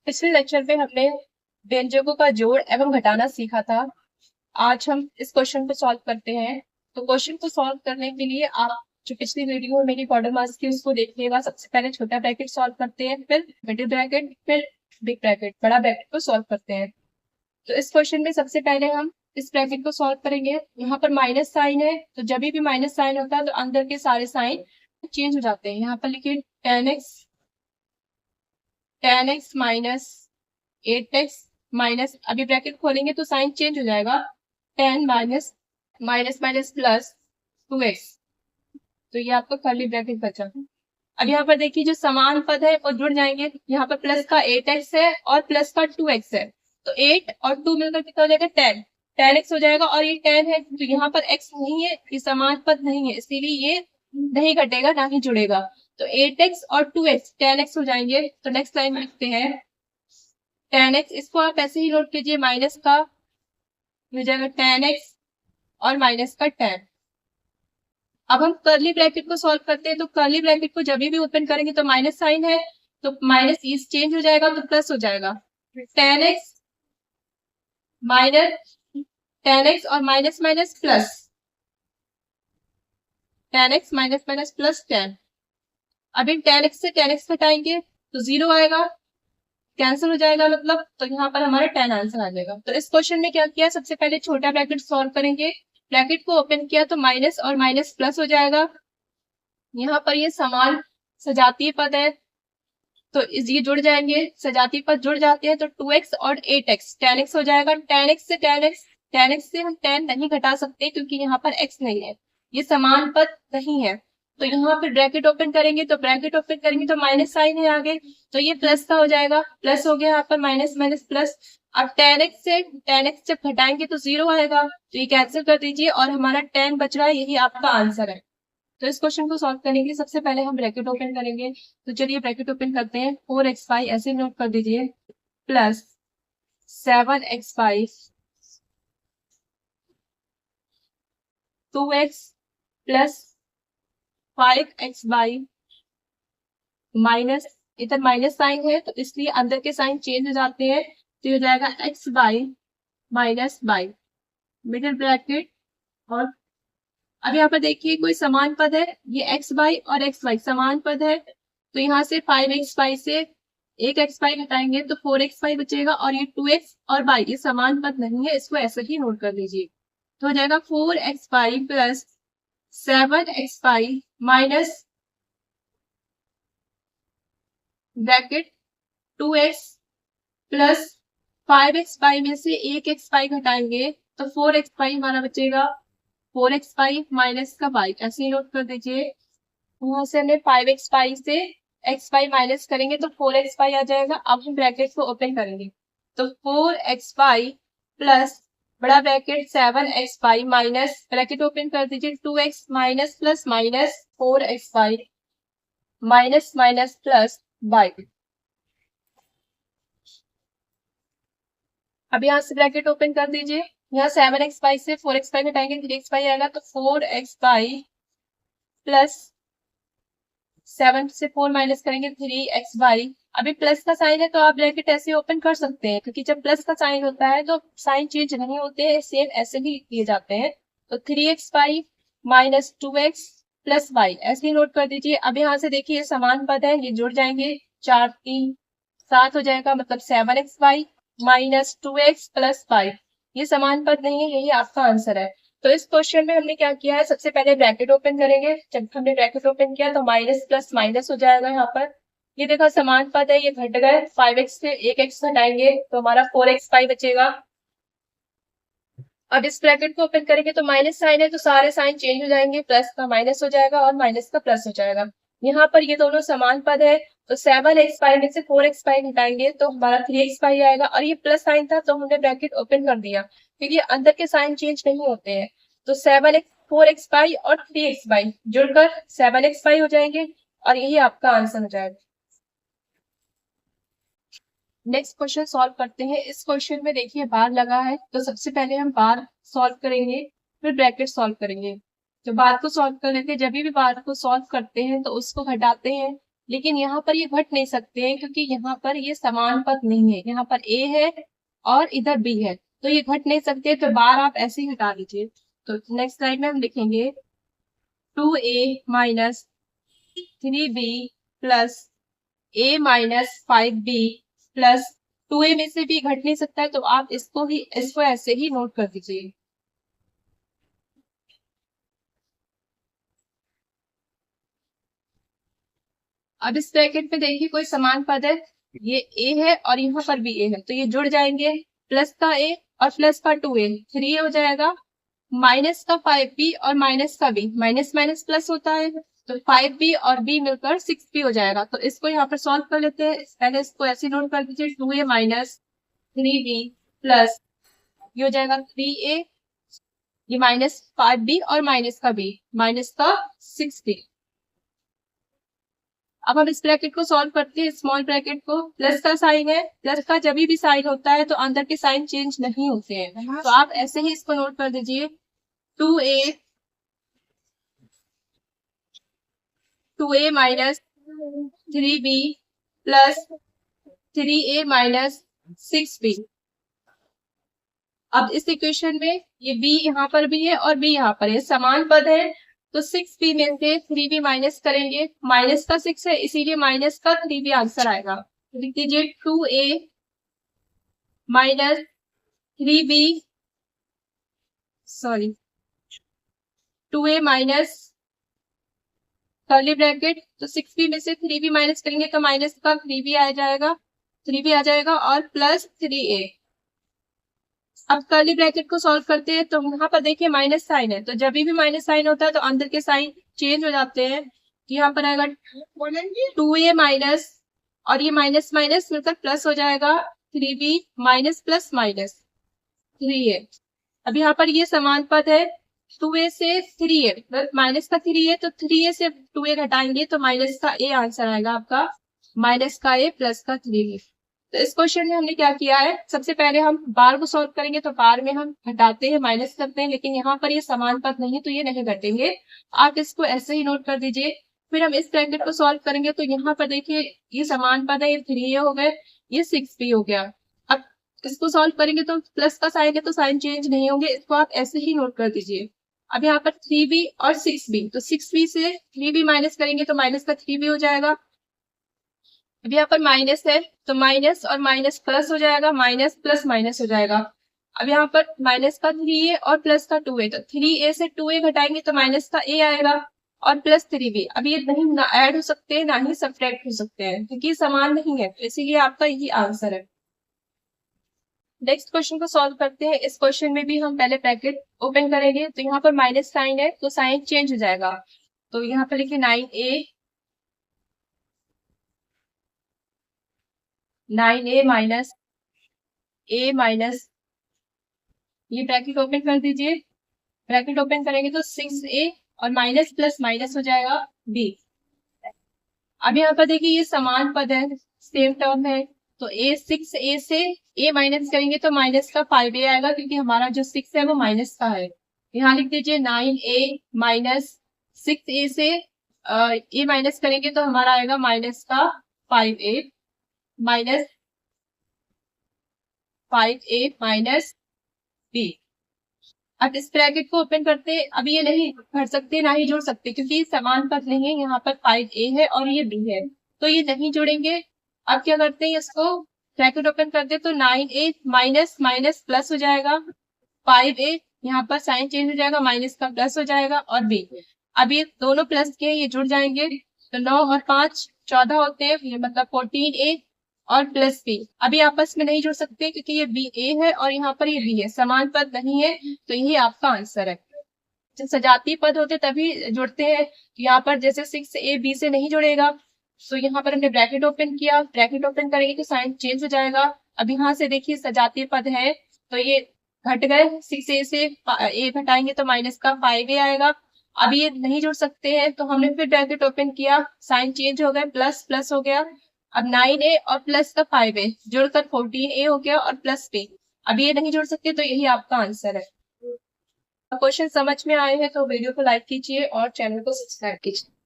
पिछले लेक्चर में हमने व्यंजकों का जोड़ एवं घटाना सीखा था। आज हम इस क्वेश्चन को सॉल्व करते हैं। तो क्वेश्चन को सॉल्व करने के लिए आप जो पिछली वीडियो में मेरी बॉर्डर मार्क्स की उसको देखिएगा। सबसे पहले छोटा ब्रैकेट सॉल्व करते हैं, फिर मिडिल ब्रैकेट, फिर बिग ब्रैकेट, बड़ा ब्रैकेट को सॉल्व करते हैं। तो इस क्वेश्चन में सबसे पहले हम इस ब्रैकेट को सॉल्व करेंगे। यहाँ पर माइनस साइन है, तो जब भी माइनस साइन होता है तो अंदर के सारे साइन चेंज हो जाते हैं। यहाँ पर लिखिए ten x minus 8x minus, अभी ब्रैकेट खोलेंगे तो साइन चेंज हो जाएगा, 10 minus minus minus plus 2x। तो ये आपका कर्ली ब्रैकेट बचा। अब यहाँ पर देखिए जो समान पद है वो जुड़ जाएंगे। यहाँ पर प्लस का 8x है और प्लस का 2x है, तो 8 और 2 मिलकर कितना हो जाएगा 10, 10x हो जाएगा। और ये 10 है तो यहाँ पर x नहीं है, ये समान पद नहीं है, इसीलिए ये नहीं घटेगा ना ही जुड़ेगा। तो 8x और 2x 10x हो जाएंगे। तो नेक्स्ट लाइन में लिखते हैं 10x, इसको आप ऐसे ही नोट कीजिए, माइनस का हो जाएगा 10x और माइनस का 10। अब हम कर्ली ब्रैकेट को सॉल्व करते हैं। तो कर्ली ब्रैकेट को जब भी ओपन करेंगे तो माइनस साइन है, तो माइनस इस चेंज हो जाएगा तो प्लस हो जाएगा, 10x माइनस 10x और minus minus plus 10x minus minus plus 10। अब इन 10x से 10x घटाएंगे तो 0 आएगा, कैंसिल हो जाएगा मतलब, तो यहाँ पर हमारा 10 आंसर आ जाएगा। तो इस क्वेश्चन में क्या किया, सबसे पहले छोटा ब्रैकेट सॉल्व करेंगे। ब्रैकेट को ओपन किया तो माइनस और माइनस प्लस हो जाएगा। यहाँ पर ये समान सजातीय पद है तो ये जुड़ जाएंगे, सजातीय पद जुड़ जाते हैं तो 2x और 8x 10x हो जाएगा। 10x से हम 10 नहीं घटा सकते क्योंकि यहाँ पर x नहीं है, ये समान पद नहीं है। तो यहाँ पे ब्रैकेट ओपन करेंगे तो माइनस साइन है आगे, तो ये प्लस का हो जाएगा, प्लस हो गया यहाँ पर माइनस माइनस प्लस। अब 10x से 10x जब घटाएंगे तो 0 आएगा, तो ये कैंसिल कर दीजिए और हमारा 10 बच रहा है, यही आपका आंसर है। तो इस क्वेश्चन को सॉल्व करने के लिए सबसे पहले हम ब्रैकेट ओपन करेंगे। तो चलिए ब्रैकेट ओपन करते हैं, 4x5 ऐसे नोट कर दीजिए plus 7x5 2x plus 5x minus, इधर माइनस साइन है तो इसलिए अंदर के साइन चेंज हो जाते हैं, तो हो जाएगा x by minus by middle bracket. और अब यहाँ पर देखिए कोई समान पद है, ये x बाई और x बाई समान पद है, तो यहाँ से 5x से एक x बाई घटाएंगे तो 4x बचेगा, और ये 2x और बाई ये समान पद नहीं है, इसको ऐसे ही नोट कर लीजिए। तो हो जाएगा 4x plus 7x minus bracket 2x plus 5x में से एक x घटाएंगे तो 4x हमारा बचेगा, 4x माइनस का y ऐसे ही नोट कर दीजिए। यहाँ से हमने 5x से x माइनस करेंगे तो 4x आ जाएगा। अब हम ब्रैकेट को ओपन करेंगे तो 4x प्लस बड़ा bracket 7x minus bracket open कर दीजिए 2x minus plus minus 4x minus minus plus y। अब यहाँ से ब्रैकेट ओपन कर दीजिए, यहाँ 7x से 4x घटाएंगे 3x आएगा तो 4x प्लस 7 से 4 माइनस करेंगे 3x। अभी प्लस का साइन है तो आप ब्रैकेट ऐसे ओपन कर सकते हैं, क्योंकि जब प्लस का साइन होता है तो साइन चेंज नहीं होते हैं, सेम ऐसे ही किए जाते हैं। तो 3x minus 2x plus y ऐसे ही नोट कर दीजिए। अब यहाँ से देखिए समान पद है, ये जुड़ जाएंगे, 4 3 7 हो जाएगा, मतलब 7x माइनस 2x प्लस 5 ये समान पद नहीं है, यही आपका आंसर है। तो इस क्वेश्चन में हमने क्या किया है, सबसे पहले ब्रैकेट ओपन करेंगे। जब हमने ब्रैकेट ओपन किया तो माइनस प्लस माइनस हो जाएगा, यहाँ पर ये देखो समान पद है, ये घट गए, 5x से एक x घटाएंगे तो हमारा 4x बचेगा। अब इस ब्रैकेट को ओपन करेंगे तो माइनस साइन है तो सारे साइन चेंज हो जाएंगे, प्लस का माइनस हो जाएगा और माइनस का प्लस हो जाएगा। यहाँ पर ये दोनों समान पद है तो 7x में से 4x घटाएंगे तो हमारा 3x आएगा, और ये प्लस साइन था तो हमने ब्रैकेट ओपन कर दिया क्योंकि अंदर के साइन चेंज नहीं होते हैं। तो 7x 4x और 3x जुड़कर 7x हो जाएंगे, और यही आपका आंसर हो जाएगा। नेक्स्ट क्वेश्चन सॉल्व करते हैं। इस क्वेश्चन में देखिए बार लगा है, तो सबसे पहले हम बार सॉल्व करेंगे, फिर ब्रैकेट सॉल्व करेंगे। तो बार को सॉल्व करने के जब भी बार को सॉल्व करते हैं तो उसको घटाते हैं, लेकिन यहाँ पर ये घट नहीं सकते हैं क्योंकि यहाँ पर ये समान पद नहीं है, यहाँ पर ए है और इधर बी है, तो ये घट नहीं सकते, तो बार आप ऐसे ही हटा दीजिए। तो नेक्स्ट लाइन में हम लिखेंगे 2a minus 3b plus a minus 5b plus 2a में से भी घट नहीं सकता है, तो आप इसको ऐसे ही नोट कर दीजिए। अब इस ब्रैकेट में देखिए कोई समान पद है, ये a है और यहाँ पर भी a है, तो ये जुड़ जाएंगे, प्लस का a और प्लस का 2a 3a हो जाएगा, माइनस का 5b और माइनस का b, माइनस माइनस प्लस होता है, तो 5b और b मिलकर 6b हो जाएगा। तो इसको यहाँ पर सॉल्व कर लेते हैं। पहले इसको ऐसे नोट कर दीजिए, 2a माइनस 3b प्लस ये हो जाएगा 3a, ये माइनस 5b और माइनस का b, माइनस का 6b। अब हम इस ब्रैकेट को सॉल्व करते हैं, स्मॉल ब्रैकेट को, प्लस का साइन है, प्लस का जब भी साइन होता है तो अंदर के साइन चेंज नहीं होते हैं, तो आप ऐसे ही इसको नोट कर दीजिए, 2a minus 3b plus 3a minus 6b। अब इस इक्वेशन में ये b यहाँ पर भी है और b यहाँ पर है, समान पद है, तो 6b में से 3b माइनस करेंगे, माइनस का 6 है इसीलिए माइनस का 3b आंसर आएगा। लिख दीजिए 2a minus 3b, sorry 2a minus curly bracket, तो 6b में से 3b माइनस करेंगे तो माइनस का 3b आ जाएगा और प्लस 3a। अब कर्ली ब्रैकेट को सॉल्व करते हैं, तो यहाँ पर देखिए माइनस साइन है, तो जब भी माइनस साइन होता है तो अंदर के साइन चेंज हो जाते हैं, तो यहाँ पर आएगा 2a माइनस और ये माइनस माइनस मिलकर प्लस हो जाएगा, 3b minus plus minus 3a। अब यहाँ पर ये समान पद है, 2a से 3a माइनस का 3a, तो 3a से 2a घटाएंगे तो माइनस का a आंसर आएगा आपका, माइनस का a प्लस का 3a। तो इस क्वेश्चन में हमने क्या किया है, सबसे पहले हम बार को सॉल्व करेंगे, तो बार में हम घटाते हैं, माइनस करते हैं, लेकिन यहाँ पर ये समान पद नहीं है तो ये नहीं घटेंगे, आप इसको ऐसे ही नोट कर दीजिए। फिर हम इस ब्रैकेट को सॉल्व करेंगे, तो यहाँ पर देखिए ये समान पद है, ये 3a हो गए, ये 6b हो गया। अब इसको सॉल्व करेंगे तो प्लस का साइन है तो साइन चेंज नहीं होंगे, इसको आप ऐसे ही नोट कर दीजिए। अब यहाँ पर 3b और 6b, तो 6b से 3b माइनस करेंगे तो माइनस का 3b हो जाएगा। अब यहाँ पर माइनस है तो माइनस और माइनस प्लस हो जाएगा, माइनस प्लस माइनस हो जाएगा। अब यहाँ पर माइनस का 3a और प्लस का 2a, तो 3a से 2a घटाएंगे तो माइनस का a आएगा और प्लस 3b। अब ये नहीं ना ऐड हो सकते हैं ना ही सब्ट्रैक्ट हो सकते हैं क्योंकि समान नहीं है, तो इसीलिए आपका यही आंसर है। नेक्स्ट क्वेश्चन को सॉल्व करते हैं। इस क्वेश्चन में भी हम पहले ब्रैकेट ओपन करेंगे, तो यहाँ पर माइनस साइन है तो साइन चेंज हो जाएगा, तो यहाँ पर लिखिए 9a माइनस a माइनस, ये ब्रैकेट ओपन कर दीजिए, ब्रैकेट ओपन करेंगे तो 6a और माइनस प्लस माइनस हो जाएगा b। अब यहाँ पर देखिए ये समान पद है, सेम टर्म है, तो 6a से a माइनस करेंगे तो माइनस का 5a आएगा क्योंकि हमारा जो 6 है वो माइनस का है। यहाँ लिख दीजिए 9a माइनस 6a से a माइनस करेंगे तो हमारा आएगा माइनस का 5a minus 5a minus b। अब इस ब्रैकेट को ओपन करते हैं, अब ये नहीं घट सकते ना ही जोड़ सकते क्योंकि समान पद नहीं है, यहाँ पर 5a है और ये b है, तो ये नहीं जोड़ेंगे। अब क्या करते हैं, इसको ब्रैकेट ओपन करते हैं तो 9a माइनस माइनस प्लस हो जाएगा, 5a यहाँ पर साइन चेंज हो जाएगा, माइनस का प्लस हो जाएगा और b। अब ये दोनों प्लस के ये जुड़ जाएंगे, तो 9 और 5 14 होते हैं, ये मतलब 14a और प्लस b। अभी आपस में नहीं जुड़ सकते क्योंकि ये b a है और यहाँ पर ये b है, समान पद नहीं है, तो यही आपका आंसर है। जब सजातीय पद होते तभी जुड़ते हैं, यहाँ पर जैसे 6a b से नहीं जुड़ेगा, तो यहाँ पर हमने ब्रैकेट ओपन किया, ब्रैकेट ओपन करेंगे तो साइन चेंज हो जाएगा। अब यहाँ से देखिए सजातीय पद है तो ये घट गए, 6a से a घटाएंगे तो माइनस का 5a आएगा। अब ये नहीं जुड़ सकते हैं तो हमने फिर ब्रैकेट ओपन किया, साइन चेंज हो गए, प्लस प्लस हो गया। अब 9a और प्लस का 5a जुड़कर 14a हो गया और प्लस b। अब ये नहीं जुड़ सकते तो यही आपका आंसर है। क्वेश्चन समझ में आए हैं तो वीडियो को लाइक कीजिए और चैनल को सब्सक्राइब कीजिए।